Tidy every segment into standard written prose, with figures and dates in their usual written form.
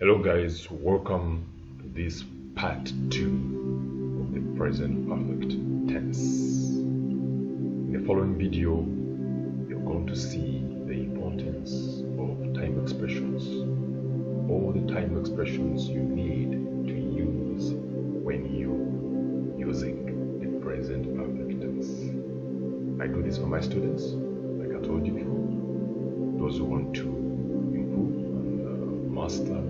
Hello guys, welcome to this part 2 of the present perfect tense. In the following video, you're going to see the importance of time expressions, all the time expressions you need to use when you're using the present perfect tense. I do this for my students, like I told you before. Those who want to improve and master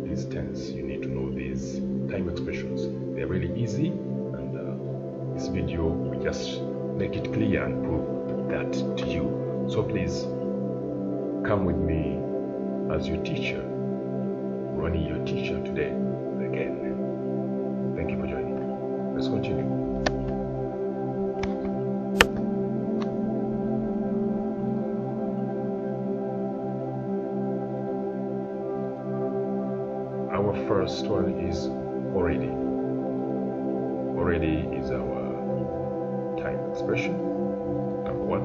this tense, you need to know these time expressions. They're really easy, and this video will just make it clear and prove that to you. So please come with me as your teacher, running your teacher today again. Thank you for joining. Let's continue. Our first one is already. Already is our time expression, number one.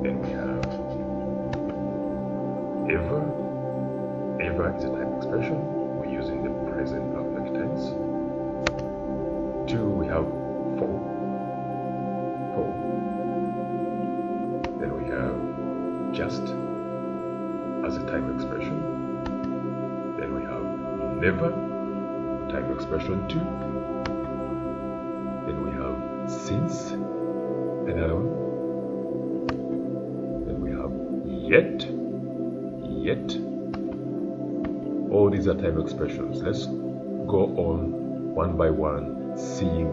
Then we have ever. Ever is a time expression we use in the present perfect tense. Two, we have for. For. Then we have just as a time expression. Then we have never, time expression 2. Then we have since, another one. Then we have yet. All these are time expressions. Let's go on one by one, seeing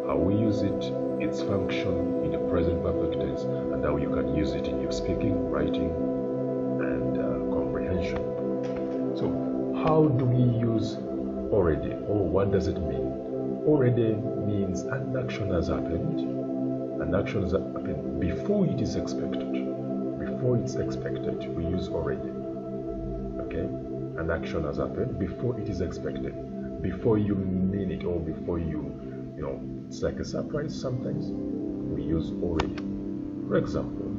how we use it, its function in the present perfect tense, and how you can use it in your speaking, writing, and comprehension. So, how do we use already, or what does it mean? Already means an action has happened. An action has happened before it is expected. Before it's expected, we use already. Okay? An action has happened before it is expected. Before you mean it, or before it's like a surprise sometimes. We use already. For example,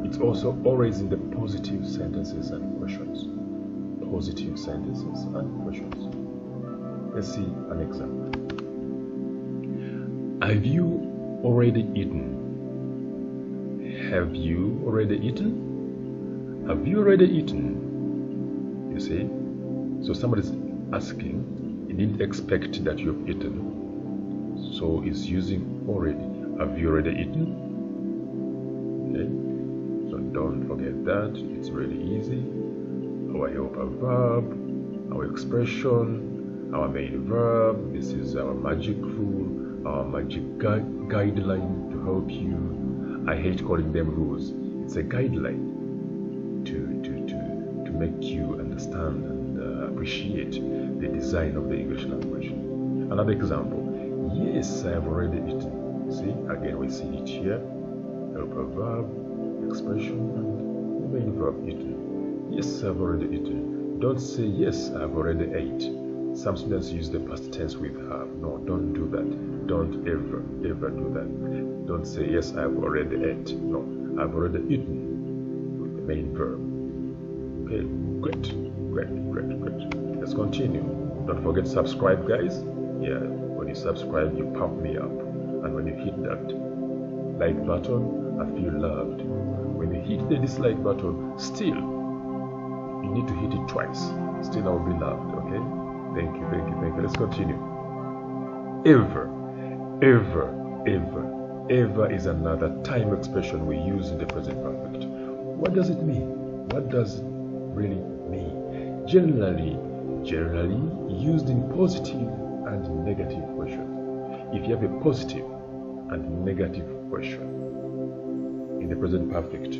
it's also always in the positive sentences and questions. Positive sentences and questions. Let's see an example. Have you already eaten? Have you already eaten? Have you already eaten? You see? So somebody's asking, he didn't expect that you've eaten. So he's using already. Have you already eaten? Okay? So don't forget that. It's really easy. Our helper verb, our expression, our main verb. This is our magic rule, our magic guideline to help you. I hate calling them rules. It's a guideline to make you understand and appreciate the design of the English language. Another example. Yes, I have already eaten. See, again we see it here. Helper verb, expression, and main verb eaten. Yes, I've already eaten. Don't say yes, I've already ate. Some students use the past tense with have. No, don't do that. Don't ever do that. Don't say yes, I've already ate. No, I've already eaten with the main verb. Okay, great. Let's continue. Don't forget to subscribe, guys. Yeah, when you subscribe, you pump me up. And when you hit that like button, I feel loved. When you hit the dislike button, still you need to hit it twice. Still I will be loved, okay? Thank you. Let's continue. Ever is another time expression we use in the present perfect. What does it mean? What does it really mean? Generally used in positive and negative questions. If you have a positive and negative question in the present perfect,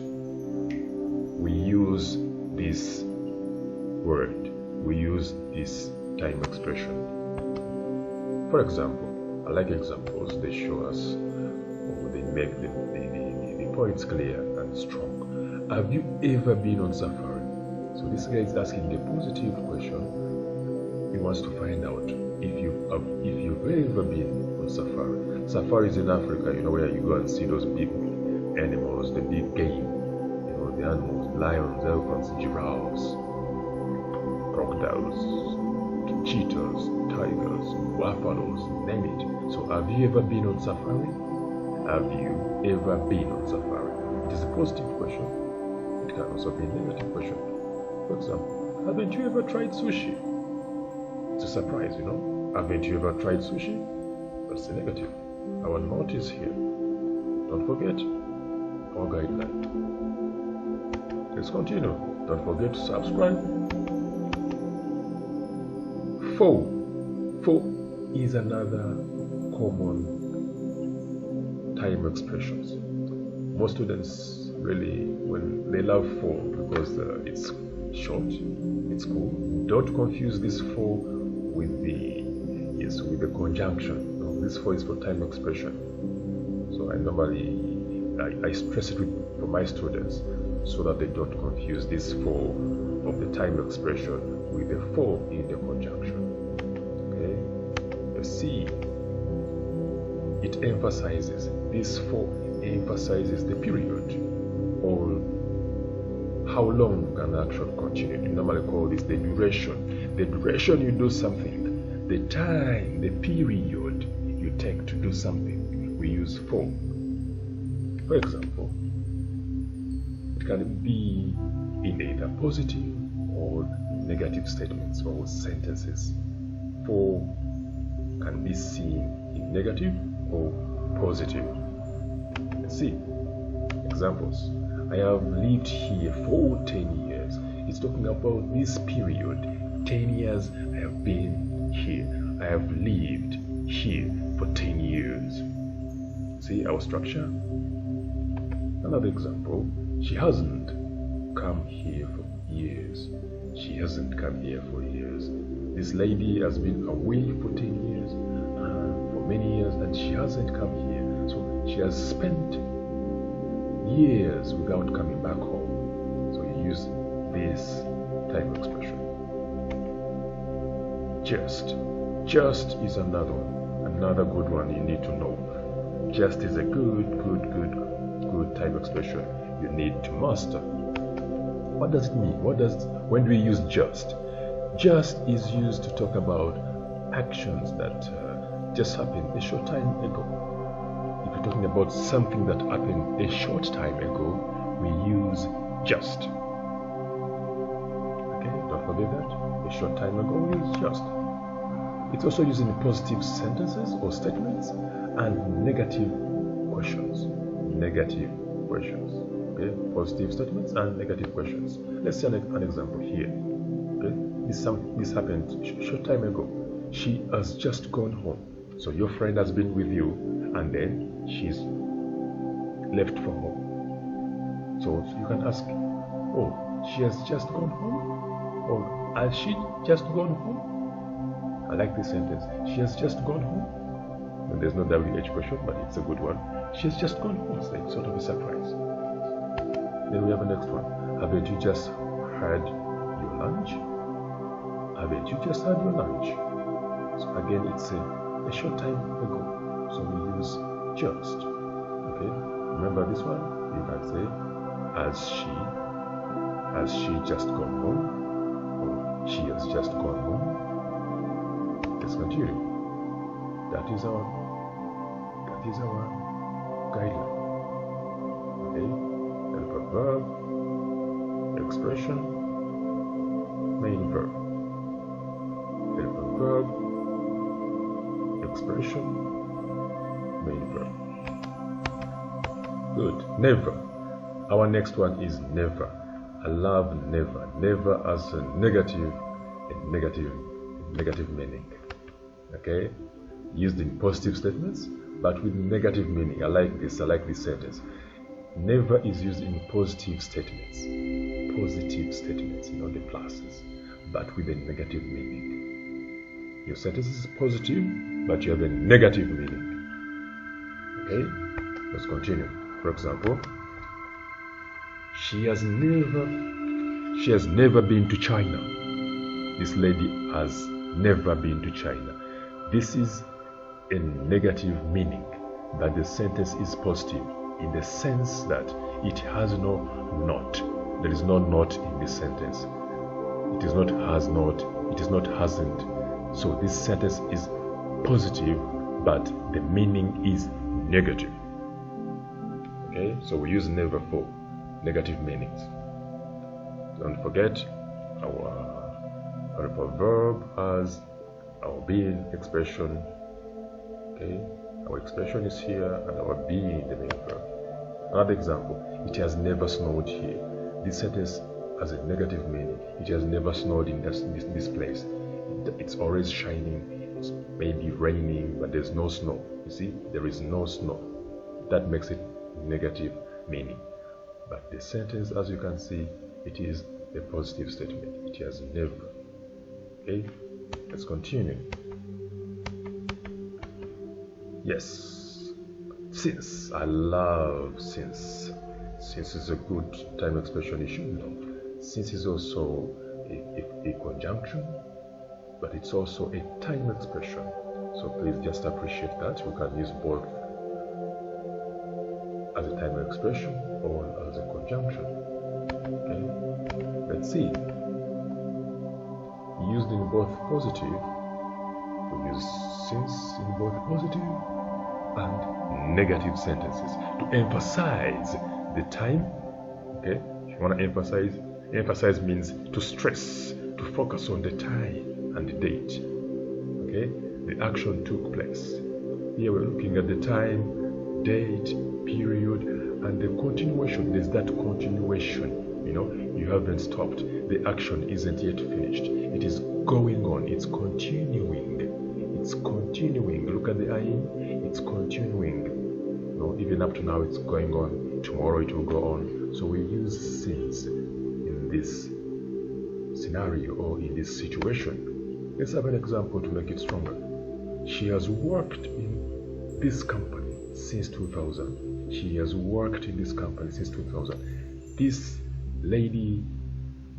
we use this word, we use this time expression. For example, I like examples. They show us, or they make the points clear and strong. Have you ever been on safari? So this guy is asking a positive question. He wants to find out if you've ever been on safari. Safari is in Africa, where you go and see those big animals, the big game, the animals, lions, elephants, giraffes, crocodiles. lions, cheetahs, tigers, buffaloes, name it. So have you ever been on safari? Have you ever been on safari? It is a positive question. It can also be a negative question. For example, haven't you ever tried sushi? It's a surprise, you know. Haven't you ever tried sushi? That's a negative. Our note is here. Don't forget our guideline. Let's continue. Don't forget to subscribe. 4. 4 is another common time expressions. Most students really, when they love 4 because it's short, it's cool. Don't confuse this 4 with the conjunction. No, this 4 is for time expression. So I normally I stress it for my students so that they don't confuse this 4 of the time expression with the 4 in the conjunction. Okay, you see, it emphasizes, this 4 emphasizes the period or how long an action continued. We normally call this the duration. The duration you do something, the time, the period you take to do something, we use 4. For example, it can be in either positive or negative statements or sentences. 4 can be seen in negative or positive. Let's see examples. I have lived here for 10 years. It's talking about this period. 10 years I have been here. I have lived here for 10 years. See our structure? Another example. She hasn't come here for years. She hasn't come here for years. This lady has been away for 10 years, for many years, and she hasn't come here. So she has spent years without coming back home. So you use this type of expression. Just. Just is another good one you need to know. Just is a good type of expression you need to master. What does it mean? When do we use just? Just is used to talk about actions that just happened a short time ago. If you're talking about something that happened a short time ago, we use just. Okay, don't forget that. A short time ago, we use just. It's also used in positive sentences or statements and negative questions. Negative questions. Okay, positive statements and negative questions. Let's see an example here. Okay, this happened a short time ago. She has just gone home. So your friend has been with you, and then she's left for home. So you can ask, oh, she has just gone home? Or has she just gone home? I like this sentence. She has just gone home. And there's no WH question, but it's a good one. She has just gone home. It's like sort of a surprise. Then we have the next one. Haven't you just had your lunch? Haven't you just had your lunch? So again, it's a short time ago. So we use just. Okay? Remember this one? You can say, has she just gone home? Or she has just gone home. Let's continue. That is our guideline. Okay? Help a verb, expression, main verb. Help a verb, expression, main verb. Good. Never. Our next one is never. I love never. Never as a negative meaning. Okay? Used in positive statements, but with negative meaning. I like this sentence. Never is used in positive statements. Positive statements, not the pluses, but with a negative meaning. Your sentence is positive, but you have a negative meaning. Okay? Let's continue. For example, she has never been to China. This lady has never been to China. This is a negative meaning, but the sentence is positive in the sense that it has no not. There is no not in this sentence. It is not has not, It is not hasn't. So this sentence is positive, but the meaning is negative. Okay, so we use never for negative meanings. Don't forget our verb has our being expression. Okay, our expression is here and our being the main verb. Another example, it has never snowed here. This sentence has a negative meaning. It has never snowed in this place. It's always shining. It's maybe raining, but there's no snow. You see, there is no snow. That makes it negative meaning. But the sentence, as you can see, it is a positive statement. It has never. Okay, let's continue. Yes, since. I love since. Since is a good time expression, you should know. Since is also a conjunction, but it's also a time expression. So please just appreciate that. We can use both as a time expression or as a conjunction. Okay, let's see. Used in both positive, we use since in both positive and negative sentences to emphasize the time. Okay, if you want to emphasize means to stress, to focus on the time and the date. Okay, the action took place. Here we're looking at the time, date, period, and the continuation. There's that continuation. You know, you haven't stopped. The action isn't yet finished. It is going on. It's continuing. It's continuing. Look at the I. It's continuing. You know, even up to now, it's going on. Tomorrow it will go on. So we use since in this scenario or in this situation. Let's have an example to make it stronger. She has worked in this company since 2000. She has worked in this company since 2000. This lady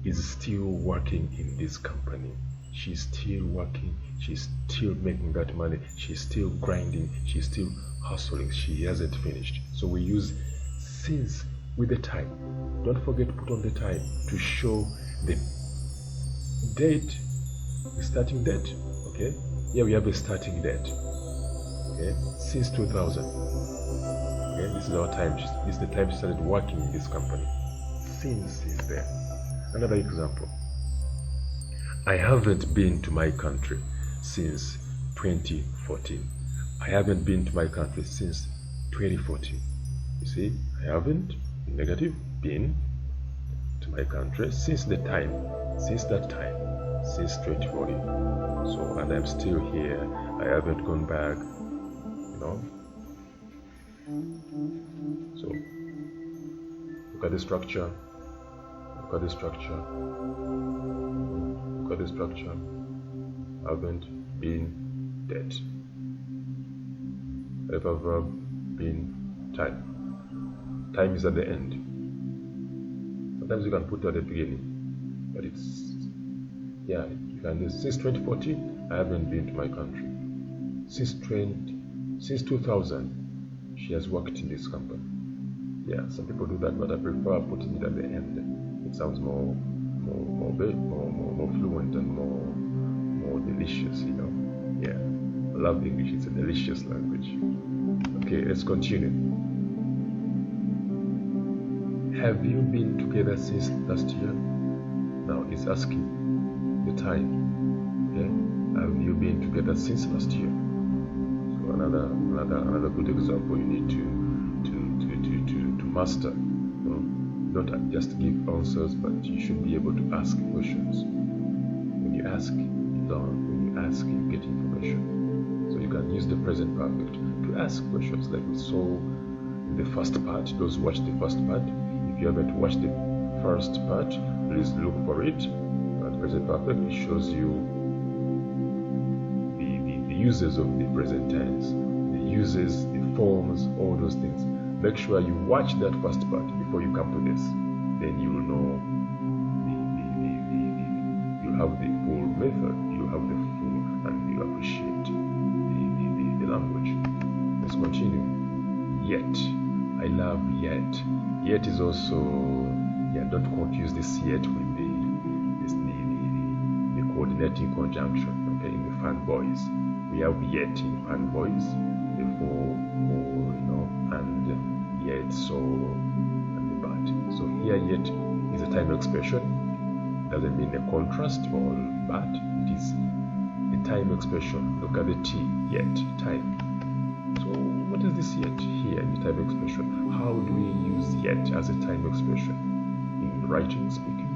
is still working in this company. She's still working. She's still making that money. She's still grinding. She's still hustling. She hasn't finished. So we use since with the time. Don't forget to put on the time to show the date, the starting date. Okay, here we have a starting date. Okay, since 2000. Okay, this is our time. This is the time she started working in this company. Since is there. Another example. I haven't been to my country since 2014. I haven't been to my country since 2014. You see, I haven't, negative, been to my country since the time, since that time, since 2014. So, and I'm still here. I haven't gone back, you know. So, look at the structure. Look at the structure. Look at the structure. Haven't, been, dead. Whatever verb, been, time. Time is at the end. Sometimes you can put it at the beginning, but it's, yeah, you can do since 2014. I haven't been to my country. Since 2000, she has worked in this company. Yeah, some people do that, but I prefer putting it at the end. It sounds more fluent and more delicious, you know. Yeah, I love English. It's a delicious language. Okay, let's continue. Have you been together since last year? Now it's asking the time. Okay, have you been together since last year? So another good example you need to master. Don't just give answers, but you should be able to ask questions. When you ask, you learn. When you ask, you get information. So you can use the present perfect to ask questions, like we saw in the first part. Those who watched the first part, if you haven't watched the first part, please look for it. At present perfect, it shows you the uses of the present tense, the uses, the forms, all those things. Make sure you watch that first part before you come to this. Then you will know you have the full method, you have the full, and you appreciate the language. Let's continue. Yet. I love yet. Yet is also, yeah, don't confuse this yet with the coordinate coordinating conjunction. Okay, in the fanboys, we have yet in fanboys, before, or, and yet, so, and the but. So here yet is a time expression. Doesn't mean a contrast or but. It is a time expression. Look at the T, yet, time. So what is this yet here in the time expression? How do we use yet as a time expression in writing, speaking,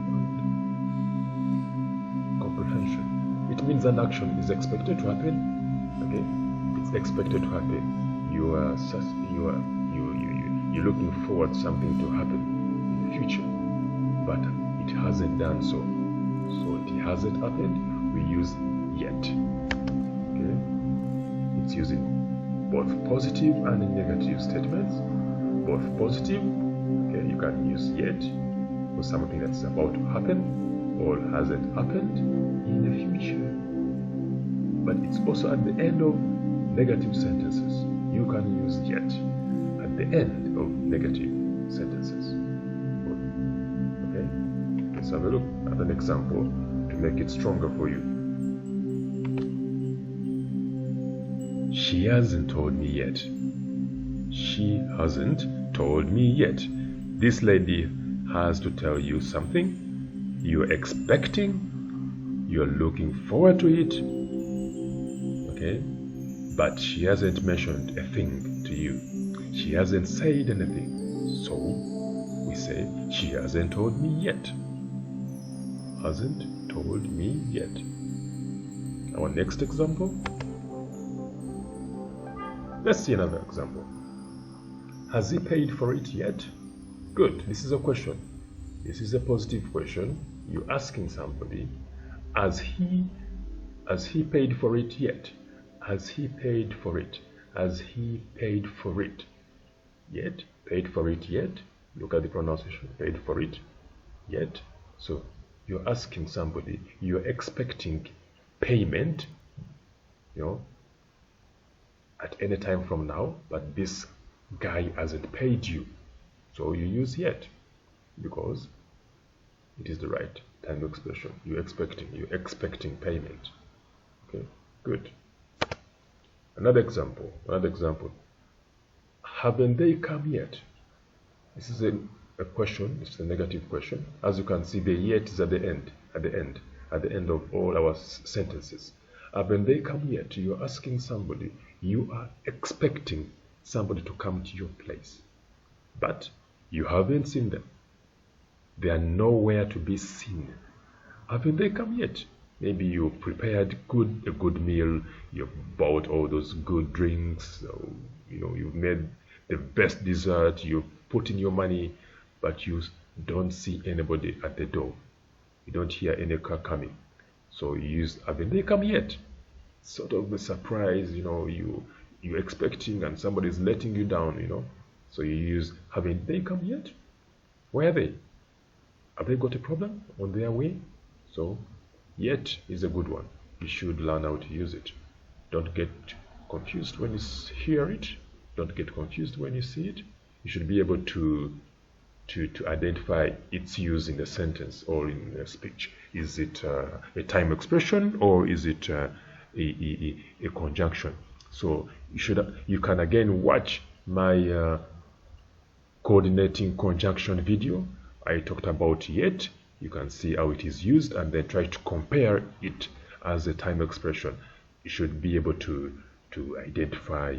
and comprehension? It means an action is expected to happen. Okay, it's expected to happen. You're looking forward to something to happen in the future, but it hasn't done so. So it hasn't happened. We use yet. Okay, it's using both positive and negative statements. Both positive, okay, you can use yet for something that's about to happen or hasn't happened in the future. But it's also at the end of negative sentences. You can use yet at the end of negative sentences. Okay, let's have a look at an example to make it stronger for you. She hasn't told me yet. She hasn't told me yet. This lady has to tell you something. You're expecting. You're looking forward to it. Okay? But she hasn't mentioned a thing to you. She hasn't said anything. So we say, she hasn't told me yet. Hasn't told me yet. Our next example. Let's see another example. Has he paid for it yet? Good. This is a question. This is a positive question. You're asking somebody, has he paid for it yet? Has he paid for it? Has he paid for it yet? Paid for it yet? Look at the pronunciation. Paid for it yet? So you're asking somebody, you're expecting payment, at any time from now, but this guy hasn't paid you. So you use yet because it is the right time expression. You're expecting payment. Okay, good. Another example. Haven't they come yet? This is a question. It's a negative question. As you can see, the yet is at the end of all our sentences. Haven't they come yet? You're asking somebody. You are expecting somebody to come to your place, but you haven't seen them. They are nowhere to be seen. Haven't they come yet? Maybe you prepared a good meal. You've bought all those good drinks. You've made the best dessert. You've put in your money, but you don't see anybody at the door. You don't hear any car coming. So you use haven't they come yet? Sort of a surprise, you're expecting and somebody's letting you down, So you use haven't they come yet? Where are they? Have they got a problem on their way? So yet is a good one. You should learn how to use it. Don't get confused when you hear it. Don't get confused when you see it. You should be able to identify its use in a sentence or in a speech. Is it a time expression or is it a conjunction? So you can again watch my coordinating conjunction video. I talked about yet. You can see how it is used and then try to compare it as a time expression. You should be able to identify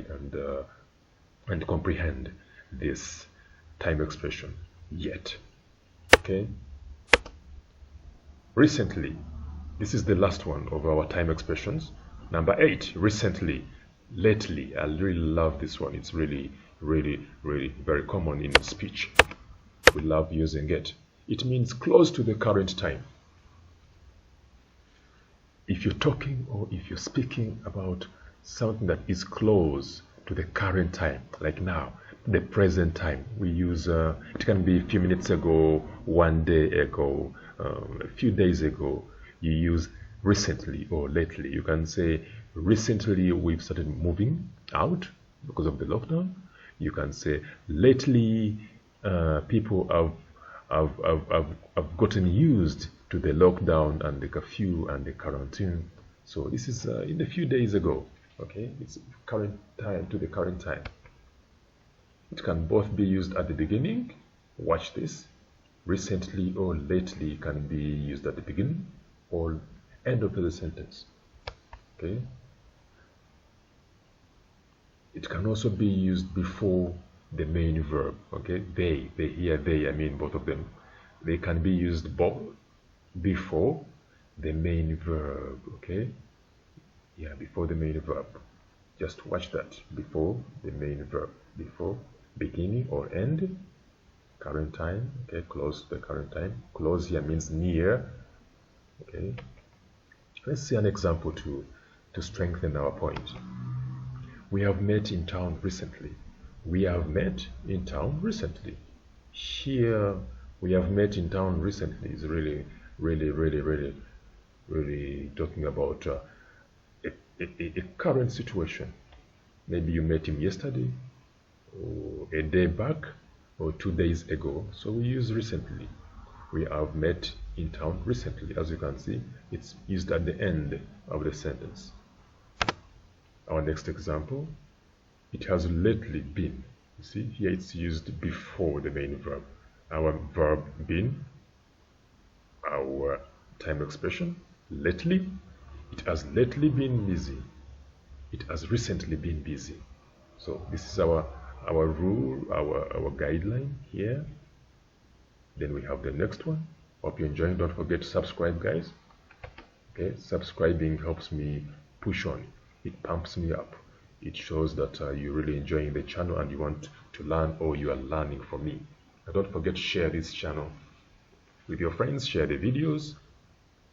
and comprehend this time expression yet. Okay. Recently. This is the last one of our time expressions. Number 8, recently, lately. I really love this one. It's really, really, really very common in speech. We love using it. It means close to the current time. If you're talking or if you're speaking about something that is close to the current time, like now, the present time, we use, it can be a few minutes ago, one day ago, a few days ago. You use recently or lately. You can say recently we've started moving out because of the lockdown. You can say lately people have gotten used to the lockdown and the curfew and the quarantine. So this is in a few days ago. Okay, it's current time to the current time. It can both be used at the beginning. Watch this. Recently or lately can be used at the beginning or end of the sentence. Okay. It can also be used before the main verb. Okay, they here they, I mean both of them. They can be used both before the main verb. Okay, yeah, before the main verb. Just watch that. Before the main verb. Before beginning or end. Current time. Okay, close the current time. Close here means near. Okay. Let's see an example to strengthen our point. We have met in town recently. We have met in town recently. Here, we have met in town recently is really talking about a current situation. Maybe you met him yesterday, or a day back, or 2 days ago. So we use recently. We have met in town recently. As you can see, it's used at the end of the sentence. Our next example, it has lately been. You see, here it's used before the main verb. Our verb been, our time expression, lately. It has lately been busy. It has recently been busy. So this is our rule, our guideline here. Then we have the next one. Hope you're enjoying. Don't forget to subscribe, guys. Okay, subscribing helps me push on. It pumps me up. It shows that you're really enjoying the channel and you want to learn, or you are learning from me. And don't forget to share this channel with your friends. Share the videos.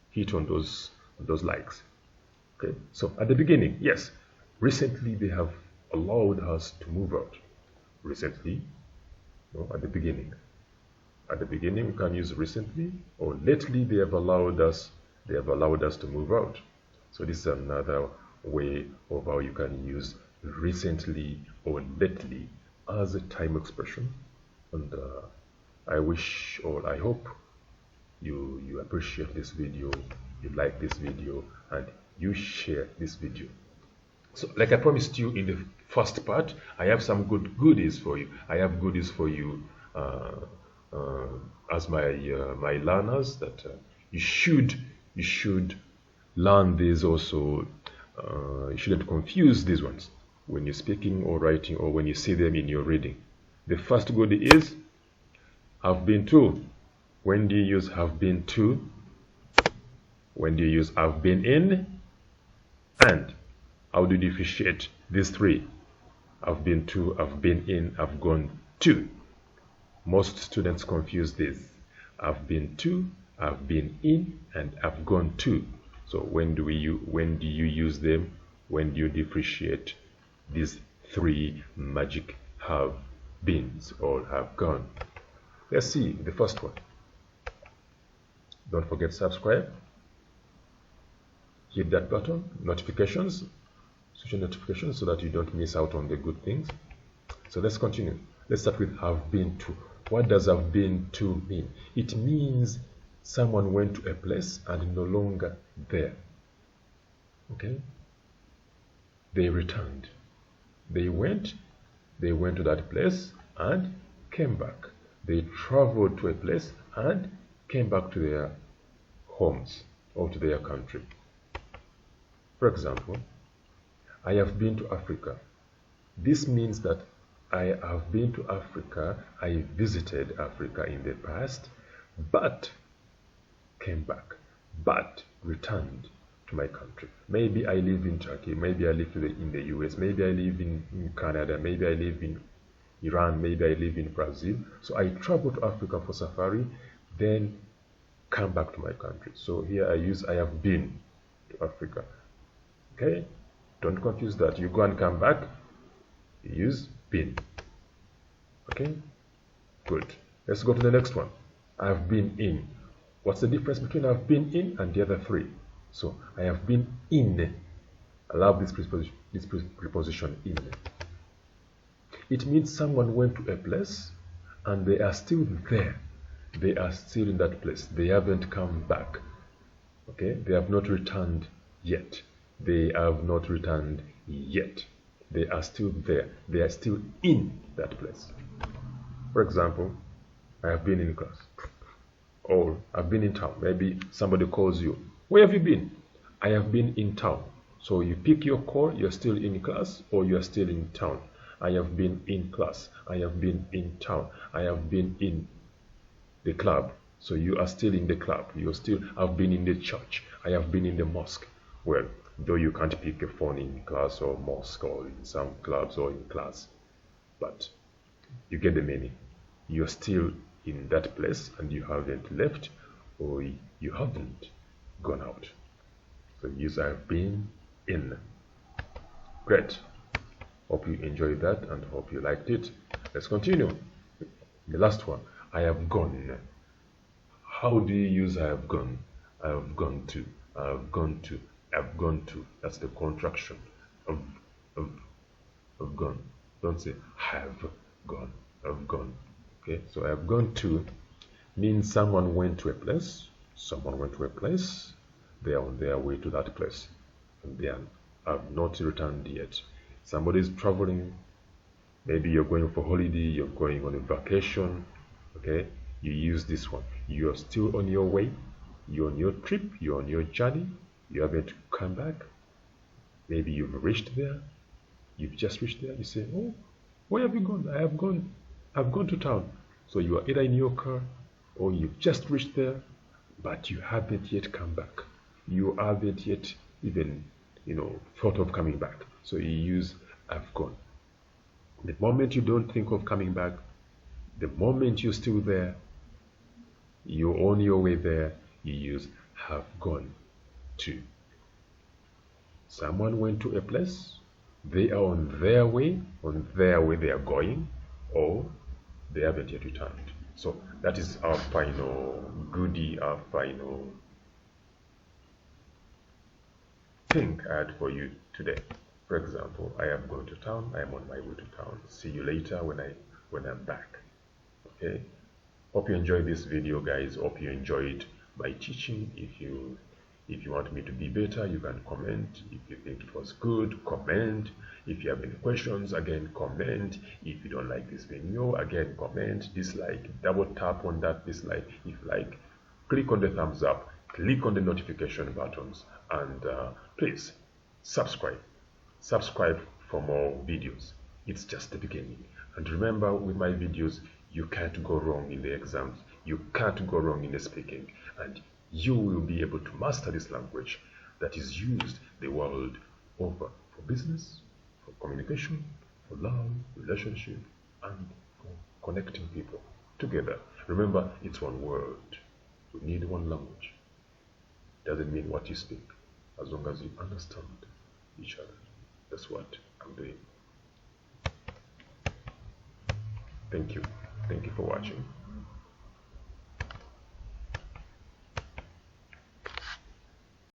Hit on those likes. Okay. So at the beginning, yes, recently they have allowed us to move out. Recently, no, at the beginning. At the beginning, we can use recently, or lately they have allowed us. They have allowed us to move out. So this is another way of how you can use recently or lately as a time expression. And I wish, or I hope you appreciate this video, you like this video, and you share this video. So like I promised you in the first part, I have some goodies for you. I have goodies for you as my learners, that you should learn these also. You shouldn't confuse these ones when you're speaking or writing, or when you see them in your reading. The first goodie is have been to. When do you use have been to? When do you use have been in? And how do you differentiate these three? I've been to, I've been in, I've gone to. Most students confuse this. I've been to, I've been in, and I've gone to. So when do you use them? When do you differentiate these three magic have beens or have gone? Let's see the first one. Don't forget to subscribe. Hit that button, notifications, social notifications, so that you don't miss out on the good things. So let's continue. Let's start with have been to. What does have been to mean? It means someone went to a place and no longer there. Okay? They returned. They went to that place and came back. They traveled to a place and came back to their homes or to their country. For example, I have been to Africa. This means that I have been to Africa, I visited Africa in the past, but came back, but returned to my country. Maybe I live in Turkey, maybe I live in the US, maybe I live in Canada, maybe I live in Iran, maybe I live in Brazil. So I travel to Africa for safari, then come back to my country. So here I use I have been to Africa. Okay? Don't confuse that. You go and come back, you use been. Okay? Good. Let's go to the next one. I've been in. What's the difference between I've been in and the other three? So I have been in. I love this preposition in. It means someone went to a place and they are still there. They are still in that place. They haven't come back. Okay? They have not returned yet. They have not returned yet. They are still there. They are still in that place. For example, I have been in class. Or I've been in town. Maybe somebody calls you. Where have you been? I have been in town. So you pick your call, you're still in class or you're still in town. I have been in class. I have been in town. I have been in the club. So you are still in the club. You still have been in the church. I have been in the mosque. Well, though you can't pick a phone in class or mosque or in some clubs or in class. But you get the meaning. You're still in that place and you haven't left or you haven't gone out. So use I have been in. Great. Hope you enjoyed that and hope you liked it. Let's continue. The last one. I have gone. How do you use I have gone? I have gone to. I have gone to. I have gone to. That's the contraction of gone. Don't say have gone. I've gone. Okay, so I've gone to means someone went to a place. Someone went to a place. They are on their way to that place, and they have not returned yet. Somebody is traveling. Maybe you're going for holiday. You're going on a vacation. Okay, you use this one. You're still on your way. You're on your trip. You're on your journey. You haven't come back. Maybe you've reached there. You've just reached there. You say, "Oh, where have you gone? I have gone. I've gone to town." So you are either in your car or you've just reached there, but you haven't yet come back. You haven't yet even, thought of coming back. So you use "I've gone." The moment you don't think of coming back, the moment you're still there, you're on your way there, you use "have gone to." Someone went to a place, they are on their way they are going, or they haven't yet returned. So that is our final goodie, our final thing I had for you today. For example, I am going to town, I am on my way to town. See you later when I'm back. Okay? Hope you enjoyed this video, guys. Hope you enjoyed my teaching. If you want me to be better, you can comment. If you think it was good, comment. If you have any questions, again, comment. If you don't like this video, again, comment. Dislike, double tap on that dislike. If you like, click on the thumbs up, click on the notification buttons, and please subscribe. Subscribe for more videos. It's just the beginning. And remember, with my videos, you can't go wrong in the exams. You can't go wrong in the speaking. And you will be able to master this language that is used the world over for business, for communication, for love, relationship, and for connecting people together. Remember, it's one word. We need one language. Doesn't mean what you speak, as long as you understand each other. That's what I'm doing. Thank you. Thank you for watching.